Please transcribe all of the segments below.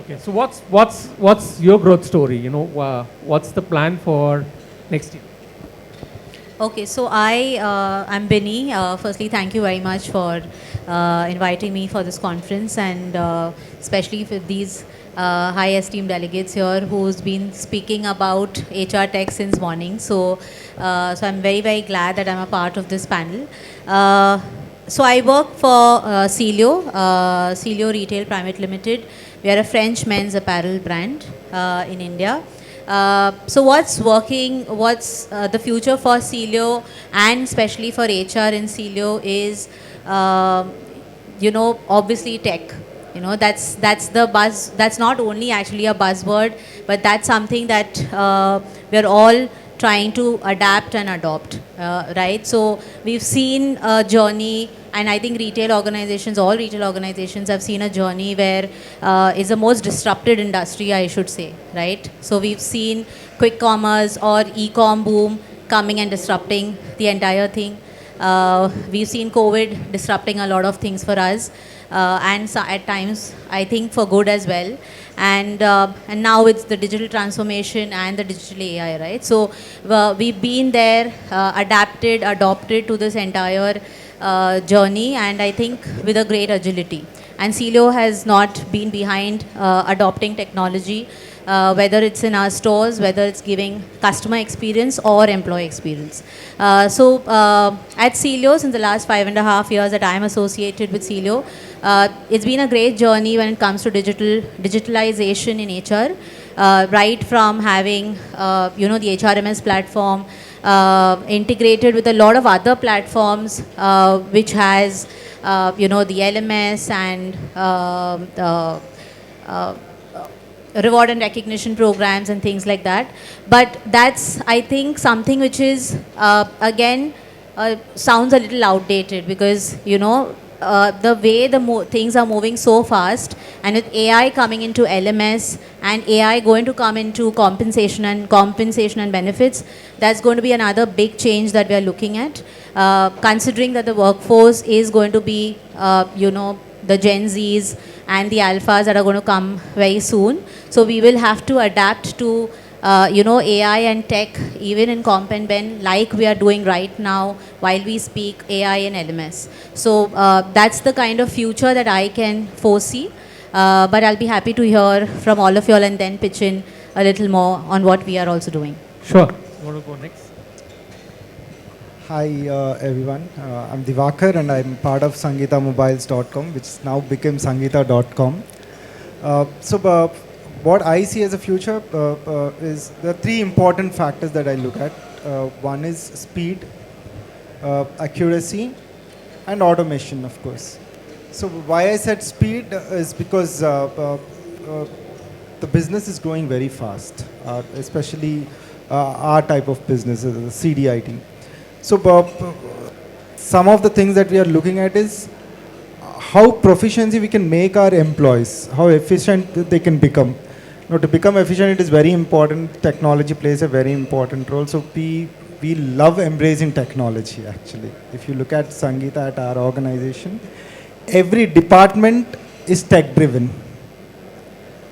Okay, so what's your growth story? What's the plan for next year? Okay, so I'm Binny. Firstly, thank you very much for inviting me for this conference, and especially for these high esteemed delegates here who's been speaking about HR tech since morning. So I'm very glad that I'm a part of this panel. So I work for Celio Retail Private Limited. We are a French men's apparel brand in India. So what's working, what's the future for Celio and especially for HR in Celio is, obviously tech. That's the buzz. That's not only actually a buzzword, but that's something that we're all trying to adapt and adopt, right? So we've seen a journey, and I think all retail organizations have seen a journey where it's the most disrupted industry, I should say, right? So we've seen quick commerce or e-com boom coming and disrupting the entire thing. We've seen COVID disrupting a lot of things for us, and so at times I think for good as well. And now it's the digital transformation and the digital AI, right? So we've been there, adopted to this entire journey, and I think with a great agility. And Celio has not been behind adopting technology, whether it's in our stores, whether it's giving customer experience or employee experience. So at Celio, in the last 5.5 years that I'm associated with Celio, it's been a great journey when it comes to digitalization in HR, right from having the HRMS platform integrated with a lot of other platforms, which has the LMS and reward and recognition programs and things like that. But that's, I think, something which is again sounds a little outdated, because the way things are moving so fast, and with AI coming into LMS and AI going to come into compensation and benefits, that's going to be another big change that we are looking at, considering that the workforce is going to be the Gen Zs and the alphas that are going to come very soon. So we will have to adapt to AI and tech, even in Comp and Ben, like we are doing right now while we speak AI and LMS. So that's the kind of future that I can foresee. But I'll be happy to hear from all of you all and then pitch in a little more on what we are also doing. Sure. You want to go next? Hi everyone, I'm Divakar and I'm part of SangeetaMobiles.com, which now became Sangeeta.com. What I see as a future is the three important factors that I look at. One is speed, accuracy, and automation, of course. So why I said speed is because the business is growing very fast, especially our type of business, the CDIT. So some of the things that we are looking at is how proficiency we can make our employees, how efficient they can become. To become efficient, it is very important. Technology plays a very important role. So we love embracing technology, actually. If you look at Sangeeta at our organization, every department is tech-driven.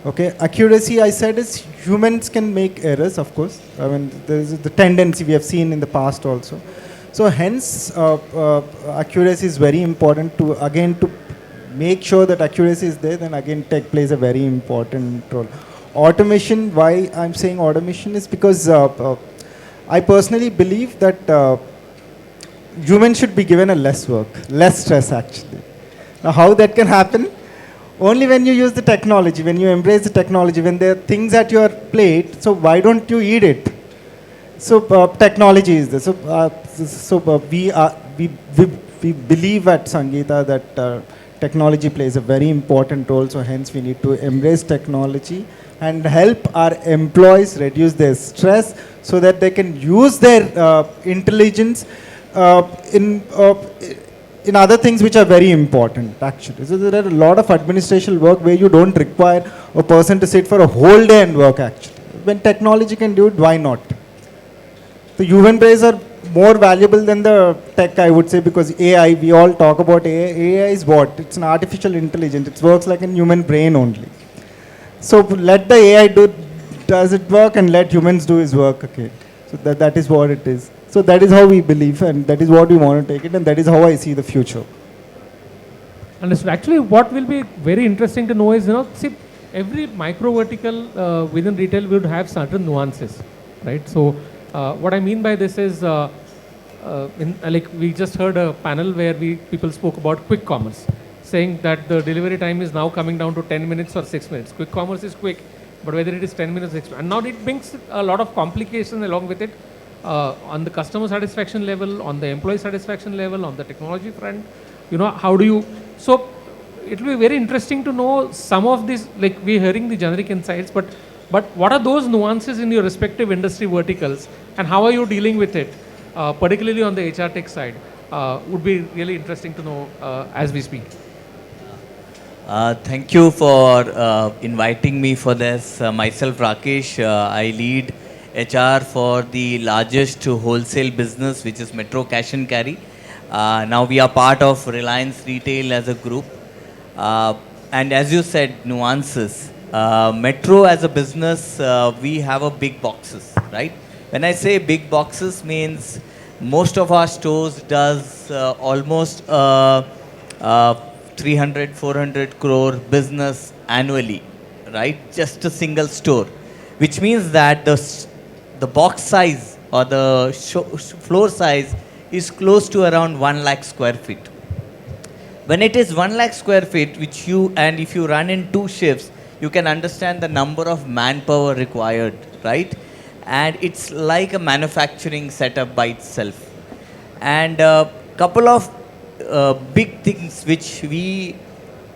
Okay, accuracy, I said, is humans can make errors, of course. I mean, there is the tendency we have seen in the past also. So hence, accuracy is very important to make sure that accuracy is there. Then again, tech plays a very important role. Automation, why I'm saying automation is because I personally believe that humans should be given a less work, less stress actually. Now, how that can happen? Only when you use the technology, when you embrace the technology, when there are things at your plate, so why don't you eat it? So technology is there. So we believe at Sangeeta that technology plays a very important role. So hence we need to embrace technology and help our employees reduce their stress so that they can use their intelligence in other things which are very important, actually. So there are a lot of administrative work where you don't require a person to sit for a whole day and work, actually. When technology can do it, why not? The human brains are more valuable than the tech, I would say, because AI, we all talk about AI. AI is what? It's an artificial intelligence. It works like a human brain only. So let the AI does it work and let humans do his work again. So that is what it is. So that is how we believe and that is what we want to take it and that is how I see the future. Understood. Actually, what will be very interesting to know is, see, every micro vertical within retail would have certain nuances, right? So, what I mean by this is, like we just heard a panel where people spoke about quick commerce, saying that the delivery time is now coming down to 10 minutes or 6 minutes. Quick commerce is quick, but whether it is 10 minutes, 6 minutes, and now it brings a lot of complications along with it on the customer satisfaction level, on the employee satisfaction level, on the technology front. How do you, so it will be very interesting to know some of this, like we're hearing the generic insights, but what are those nuances in your respective industry verticals and how are you dealing with it, particularly on the HR tech side? Would be really interesting to know as we speak. Thank you for inviting me for this. Myself, Rakesh, I lead HR for the largest wholesale business, which is Metro Cash and Carry. Now we are part of Reliance Retail as a group. And as you said, nuances. Metro as a business, we have a big boxes, right? When I say big boxes means most of our stores does almost 300, 400 crore business annually, right? Just a single store, which means that the box size or the floor size is close to around 1 lakh square feet. When it is 1 lakh square feet, and if you run in 2 shifts, you can understand the number of manpower required, right? And it's like a manufacturing setup by itself. And a couple of big things which we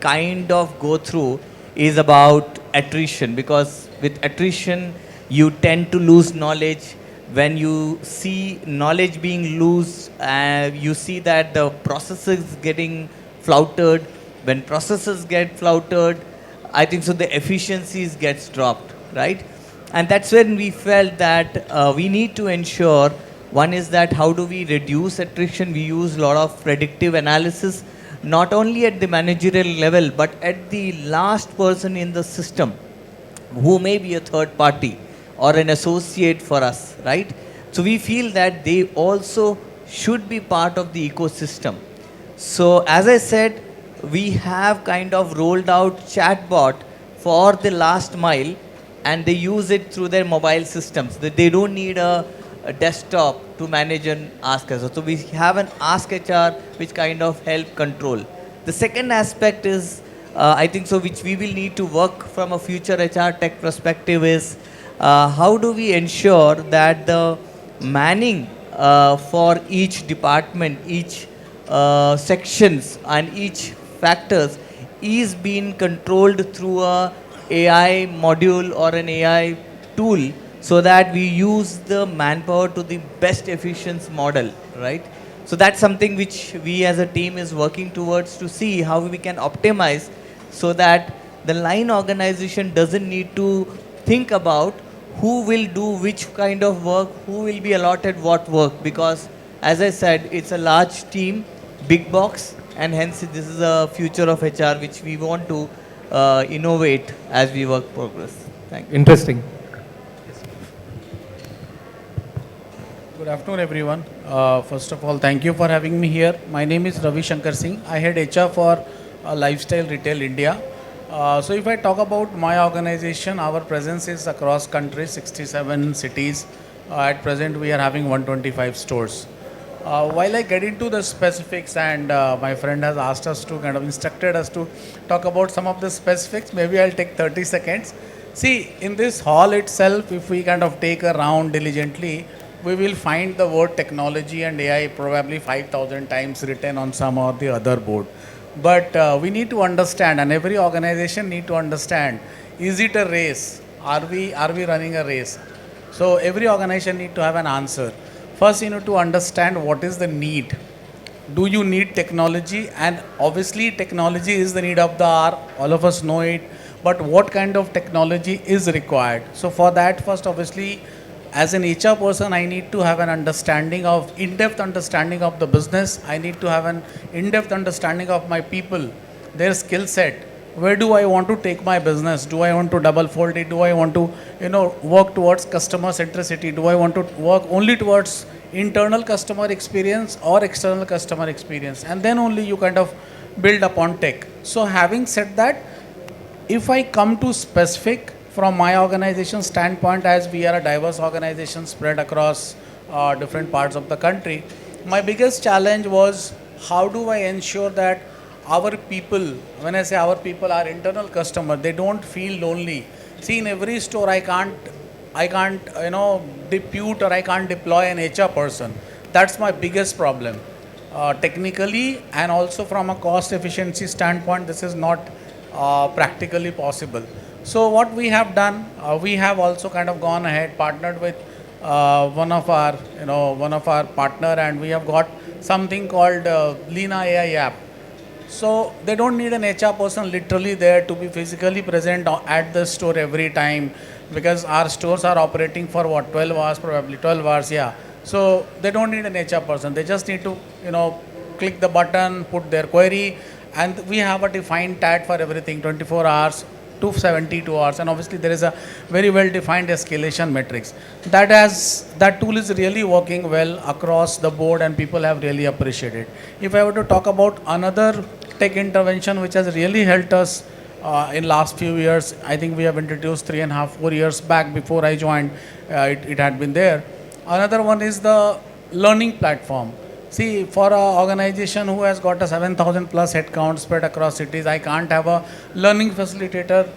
kind of go through is about attrition, because with attrition, you tend to lose knowledge. When you see knowledge being lost, you see that the processes getting flouted. When processes get flouted, I think so the efficiencies gets dropped, right? And that's when we felt that we need to ensure, one is that how do we reduce attrition? We use a lot of predictive analysis, not only at the managerial level, but at the last person in the system, who may be a third party or an associate for us, right? So we feel that they also should be part of the ecosystem. So as I said, we have kind of rolled out chatbot for the last mile, and they use it through their mobile systems. They don't need a desktop to manage and ask HR. So we have an ask HR which kind of help control. The second aspect is, I think so, which we will need to work from a future HR tech perspective is, how do we ensure that the manning for each department, each sections and each factors is being controlled through a AI module or an AI tool, so that we use the manpower to the best efficiency model, right? So that's something which we as a team is working towards to see how we can optimize, so that the line organization doesn't need to think about who will do which kind of work, who will be allotted what work, because as I said, it's a large team, big box, and hence this is a future of HR which we want to innovate as we work progress. Thank you. Interesting. Good afternoon, everyone. First of all, thank you for having me here. My name is Ravi Shankar Singh. I head HR for Lifestyle Retail India. So if I talk about my organization, our presence is across country, 67 cities. At present, we are having 125 stores. While I get into the specifics, and my friend has asked us to kind of instructed us to talk about some of the specifics, maybe I'll take 30 seconds. See, in this hall itself, if we kind of take a round diligently, we will find the word technology and AI probably 5,000 times written on some or the other board. But we need to understand, and every organization need to understand, is it a race? Are we running a race? So every organization need to have an answer. First, you need to understand what is the need. Do you need technology? And obviously technology is the need of the hour. All of us know it. But what kind of technology is required? So for that, first obviously, as an HR person, I need to have an understanding of, in-depth understanding of the business. I need to have an in-depth understanding of my people, their skill set, where do I want to take my business? Do I want to double fold it? Do I want to, work towards customer centricity? Do I want to work only towards internal customer experience or external customer experience? And then only you kind of build upon tech. So having said that, if I come to specific from my organization standpoint, as we are a diverse organization spread across different parts of the country, my biggest challenge was how do I ensure that our people, when I say our people, our internal customer, they don't feel lonely. See, in every store, I can't, depute or I can't deploy an HR person. That's my biggest problem. Technically and also from a cost efficiency standpoint, this is not practically possible. So what we have done, we have also kind of gone ahead, partnered with one of our partner, and we have got something called Lina AI app. So they don't need an HR person literally there to be physically present at the store every time, because our stores are operating for what, 12 hours, probably 12 hours, yeah. So they don't need an HR person. They just need to, click the button, put their query, and we have a defined TAT for everything, 24 hours to 72 hours, and obviously there is a very well defined escalation matrix. That tool is really working well across the board, and people have really appreciated. If I were to talk about another tech intervention which has really helped us in last few years, I think we have introduced 3.5, 4 years back before I joined, it had been there. Another one is the learning platform. See, for an organization who has got a 7,000 plus headcount spread across cities, I can't have a learning facilitator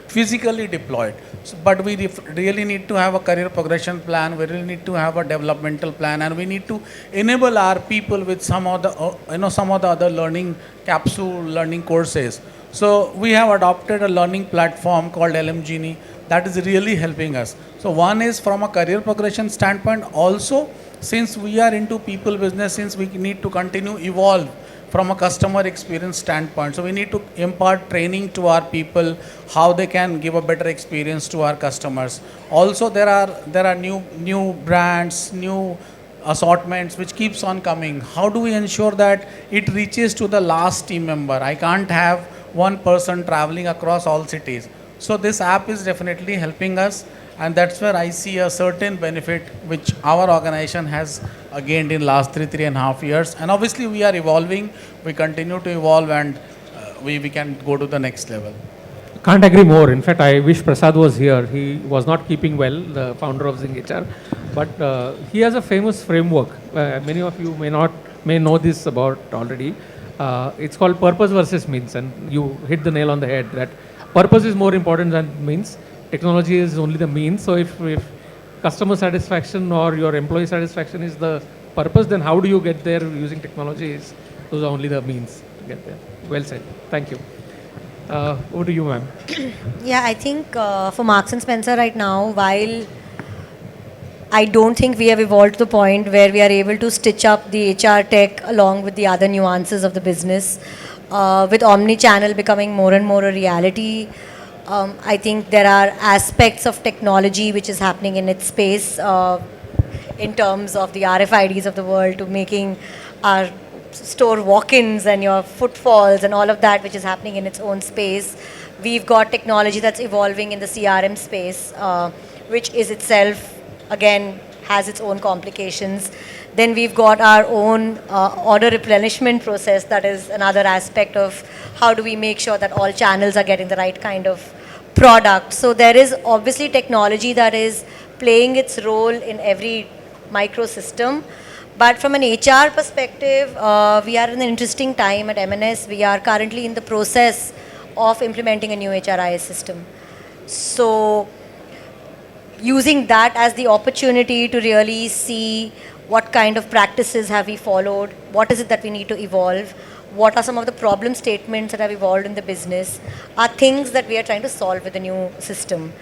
physically deployed. So, but we really need to have a career progression plan. We really need to have a developmental plan, and we need to enable our people with some of the other learning capsule learning courses. So we have adopted a learning platform called LM Genie that is really helping us. So one is from a career progression standpoint. Also, since we are into people business, since we need to continue evolve from a customer experience standpoint, so we need to impart training to our people, how they can give a better experience to our customers. Also, there are new brands, new assortments which keeps on coming. How do we ensure that it reaches to the last team member? I can't have one person traveling across all cities. So this app is definitely helping us, and that's where I see a certain benefit which our organization has gained in last 3.5 years. And obviously we are evolving, we continue to evolve, and we can go to the next level. Can't agree more. In fact, I wish Prasad was here. He was not keeping well, the founder of ZingHR, but he has a famous framework. Many of you may know this about already. It's called purpose versus means, and you hit the nail on the head that purpose is more important than means. Technology is only the means. So if customer satisfaction or your employee satisfaction is the purpose, then how do you get there using technologies? Those are only the means to get there. Well said. Thank you. Over to you, ma'am. Yeah, I think for Marks and Spencer right now, while I don't think we have evolved to the point where we are able to stitch up the HR tech along with the other nuances of the business, with omni-channel becoming more and more a reality. I think there are aspects of technology which is happening in its space in terms of the RFIDs of the world, to making our store walk-ins and your footfalls and all of that, which is happening in its own space. We've got technology that's evolving in the CRM space, which is itself, again, has its own complications. Then we've got our own order replenishment process. That is another aspect of how do we make sure that all channels are getting the right kind of product. So there is obviously technology that is playing its role in every microsystem. But from an HR perspective, we are in an interesting time at MNS. We are currently in the process of implementing a new HRIS system. So using that as the opportunity to really see what kind of practices have we followed, what is it that we need to evolve, what are some of the problem statements that have evolved in the business, are things that we are trying to solve with the new system.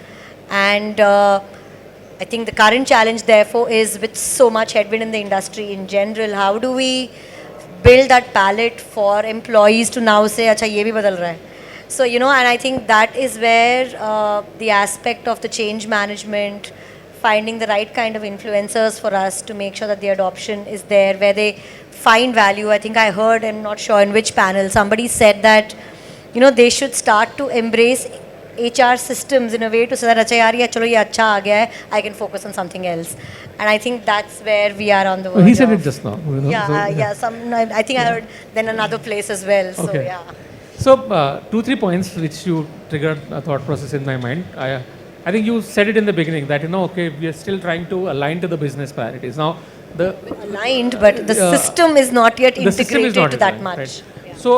And I think the current challenge, therefore, is with so much headwind in the industry in general, how do we build that palette for employees to now say, acha, ye bhi badal raha hai. So, and I think that is where the aspect of the change management, finding the right kind of influencers for us to make sure that the adoption is there, where they find value. I think I heard, I'm not sure in which panel, somebody said that you know, they should start to embrace HR systems in a way to say that, "Acha yaar, ye chalo ye acha aa gaya hai, I can focus on something else." And I think that's where we are on the verge He said of. it just now. You know, Yeah, so, I think I heard then another place as well. So Okay. yeah. So, 2-3 points which you triggered a thought process in my mind. I think you said it in the beginning that, you know, okay, we are still trying to align to the business priorities. Now, the Aligned, but the system is not yet the system is integrated not to that aligned, much. right? So,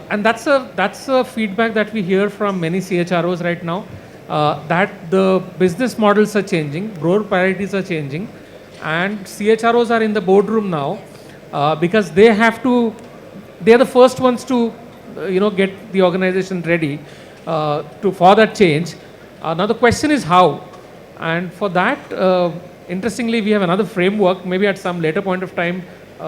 and that's a feedback that we hear from many CHROs right now, that the business models are changing, broad priorities are changing, and CHROs are in the boardroom now because they have to, they are the first ones to, you know, get the organization ready for that change. Now the question is how, and for that, interestingly, we have another framework. Maybe at some later point of time,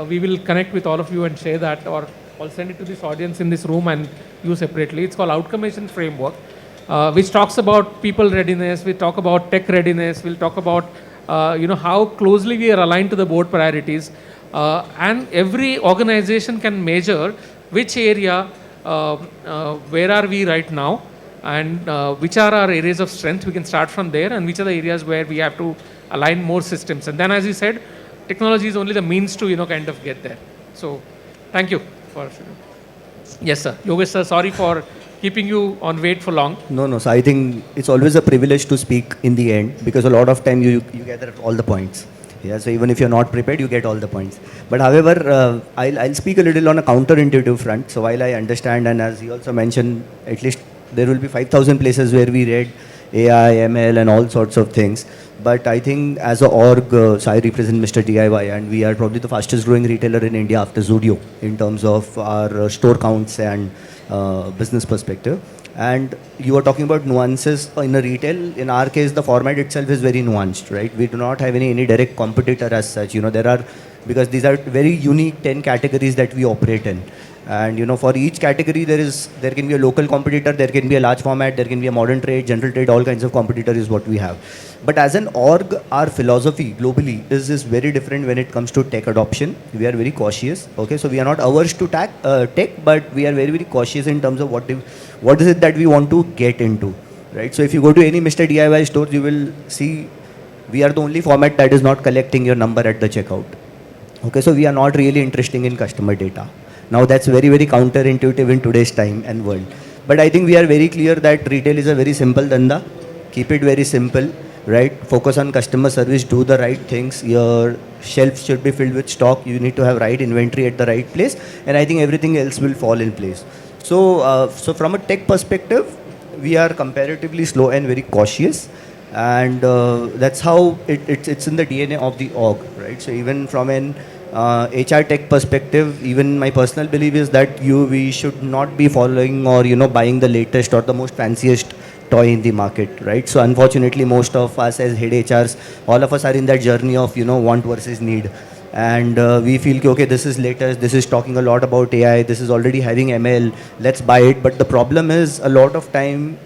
we will connect with all of you and share that, or I'll send it to this audience in this room and you separately. It's called Outcome Framework, which talks about people readiness. We talk about tech readiness. We'll talk about you know, how closely we are aligned to the board priorities, and every organization can measure which area, where are we right now, and which are our areas of strength. We can start from there, and which are the areas where we have to align more systems. And then, as you said, technology is only the means to, you know, kind of get there. So, thank you for. Yes, sir. Yogesh, sir, sorry for keeping you on wait for long. No. So I think it's always a privilege to speak in the end, because a lot of time you gather all the points. Yeah. So even if you're not prepared, you get all the points. But however, I'll speak a little on a counterintuitive front. So while I understand, and as he also mentioned, at least there will be 5,000 places where we read AI, ML, and all sorts of things. But I think as a org, so I represent Mr. DIY, and we are probably the fastest growing retailer in India after Zudio in terms of our store counts and business perspective. And you were talking about nuances in a retail. In our case, the format itself is very nuanced, right? We do not have any direct competitor as such. You know, there are, because these are very unique 10 categories that we operate in. And you know, for each category, there can be a local competitor, there can be a large format, there can be a modern trade, general trade, all kinds of competitor is what we have. But as an org, our philosophy globally is very different when it comes to tech adoption. We are very cautious. Okay, so we are not averse to tech, but we are very cautious in terms of what is it that we want to get into, right? So if you go to any Mr. DIY store, you will see we are the only format that is not collecting your number at the checkout. Okay, so we are not really interested in customer data. Now that's very counterintuitive in today's time and world. But I think we are very clear that retail is a very simple dhanda. Keep it very simple, right? Focus on customer service, do the right things. Your shelves should be filled with stock. You need to have right inventory at the right place. And I think everything else will fall in place. So, so from a tech perspective, we are comparatively slow and very cautious. And that's how it's in the DNA of the org, right? So even from an HR tech perspective, even my personal belief is that we should not be following or, you know, buying the latest or the most fanciest toy in the market, right? So unfortunately, most of us as head HRs, all of us are in that journey of, you know, want versus need. And we feel, okay, this is latest, this is talking a lot about AI, this is already having ML, let's buy it. But the problem is, a lot of time,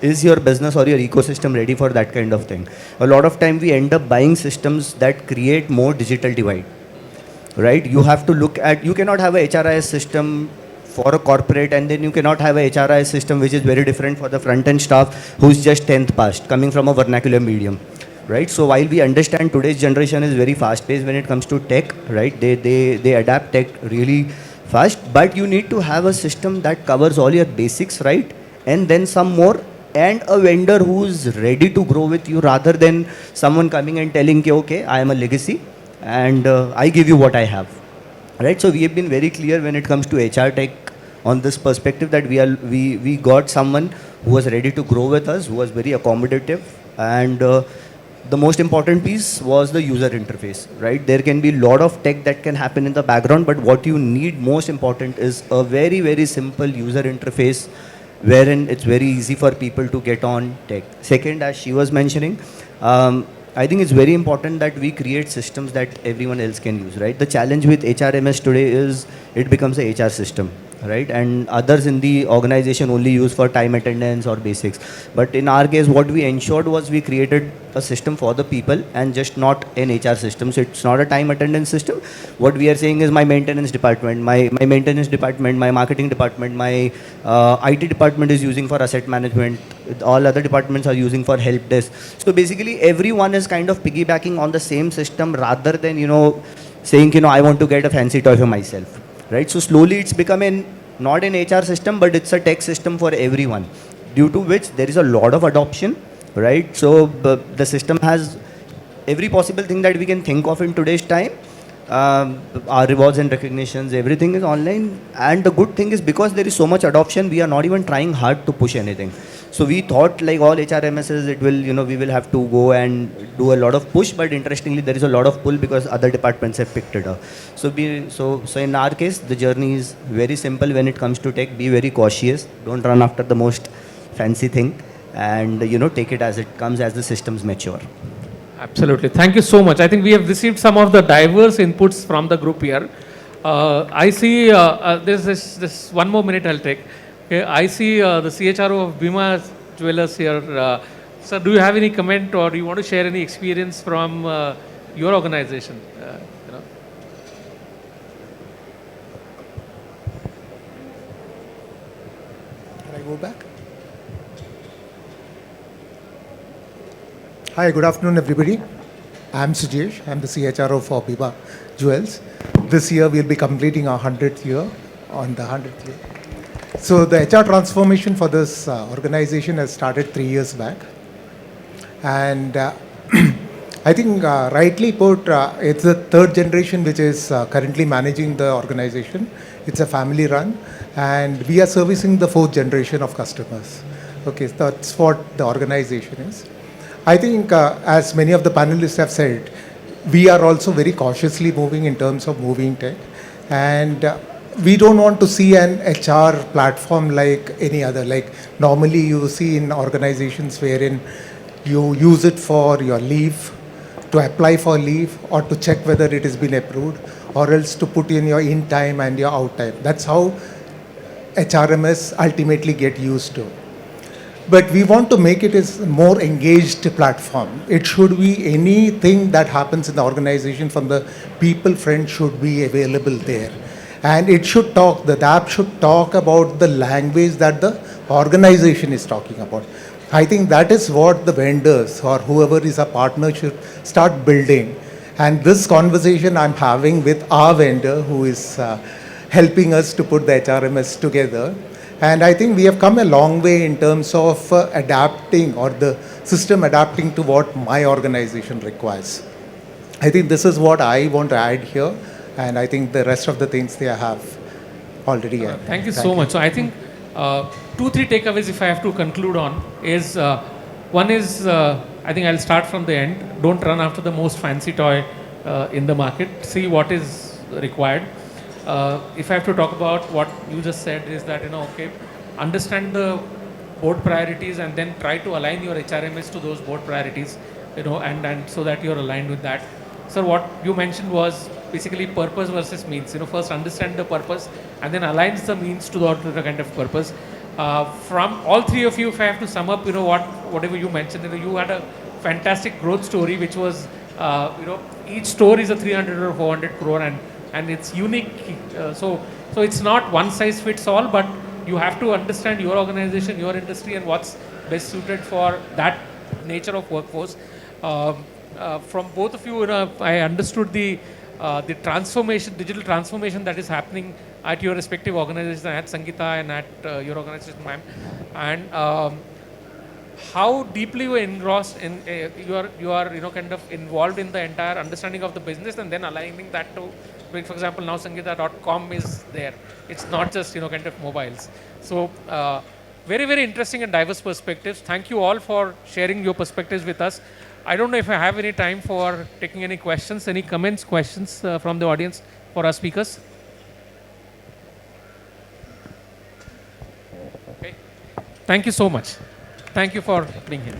is your business or your ecosystem ready for that kind of thing? A lot of time we end up buying systems that create more digital divide. Right? You have to look at, you cannot have a HRIS system for a corporate, and then you cannot have a HRIS system which is very different for the front end staff who's just 10th passed, coming from a vernacular medium. Right? So while we understand today's generation is very fast paced when it comes to tech, right? They adapt tech really fast, but you need to have a system that covers all your basics, right? And then some more, and a vendor who's ready to grow with you, rather than someone coming and telling you, okay, I am a legacy and I give you what I have, right? So we have been very clear when it comes to HR tech on this perspective that we got someone who was ready to grow with us, who was very accommodative, and the most important piece was the user interface, right? There can be a lot of tech that can happen in the background, but what you need most important is a very simple user interface wherein it's very easy for people to get on tech. Second, as she was mentioning, I think it's very important that we create systems that everyone else can use, right? The challenge with HRMS today is it becomes a HR system, right? And others in the organization only use for time attendance or basics. But in our case, what we ensured was we created a system for the people and just not an HR system. So it's not a time attendance system. What we are saying is my maintenance department, my maintenance department, my marketing department, my IT department is using for asset management. All other departments are using for help desk. So basically everyone is kind of piggybacking on the same system rather than, saying, I want to get a fancy toy for myself, right? So slowly it's becoming not an HR system, but it's a tech system for everyone, due to which there is a lot of adoption, right? So the system has every possible thing that we can think of in today's time. Our rewards and recognitions, everything is online. And the good thing is, because there is so much adoption, we are not even trying hard to push anything. So we thought, like all HRMSs, it will, we will have to go and do a lot of push, but interestingly, there is a lot of pull because other departments have picked it up. So in our case, the journey is very simple when it comes to tech. Be very cautious. Don't run after the most fancy thing, and take it as it comes as the systems mature. Absolutely. Thank you so much. I think we have received some of the diverse inputs from the group here. I see there's this 1 more minute I'll take. Okay, I see the CHRO of Bima Jewelers here. Sir, do you have any comment, or do you want to share any experience from your organization? Can I go back? Hi, good afternoon, everybody. I'm Sujesh. I'm the CHRO for Bima Jewels. This year, we'll be completing our 100th year, on the 100th year. So the HR transformation for this organization has started 3 years back. And I think rightly put, it's the third generation which is currently managing the organization. It's a family run, and we are servicing the fourth generation of customers. Okay, so that's what the organization is. I think as many of the panelists have said, we are also very cautiously moving in terms of moving tech. And we don't want to see an HR platform like any other. Like normally you see in organizations wherein you use it for your leave, to apply for leave, or to check whether it has been approved, or else to put in your in time and your out time. That's how HRMS ultimately get used to. But we want to make it a more engaged platform. It should be anything that happens in the organization from the people front should be available there. And it should talk, the app should talk about the language that the organization is talking about. I think that is what the vendors or whoever is a partner should start building. And this conversation I'm having with our vendor who is helping us to put the HRMS together. And I think we have come a long way in terms of adapting, or the system adapting to what my organization requires. I think this is what I want to add here. And I think the rest of the things they have already added. Thank you so much. So I think 2-3 takeaways, if I have to conclude on, is one is, I think I'll start from the end. Don't run after the most fancy toy in the market. See what is required. If I have to talk about what you just said, is that, okay, understand the board priorities and then try to align your HRMS to those board priorities, and so that you're aligned with that. Sir, what you mentioned was basically purpose versus means. First understand the purpose and then aligns the means to the kind of purpose. From all three of you, if I have to sum up, whatever you mentioned, you had a fantastic growth story, which was, each store is a 300 or 400 crore and it's unique. So it's not one size fits all, but you have to understand your organization, your industry, and what's best suited for that nature of workforce. From both of you, I understood the transformation, digital transformation that is happening at your respective organizations, at Sangeeta and at your organization, ma'am, and how deeply you are engrossed in you are kind of involved in the entire understanding of the business, and then aligning that to, for example, now Sangeeta.com is there. It's not just kind of mobiles. So very, very interesting and diverse perspectives. Thank you all for sharing your perspectives with us. I don't know if I have any time for taking any questions, any comments, questions from the audience for our speakers. Okay. Thank you so much. Thank you for being here.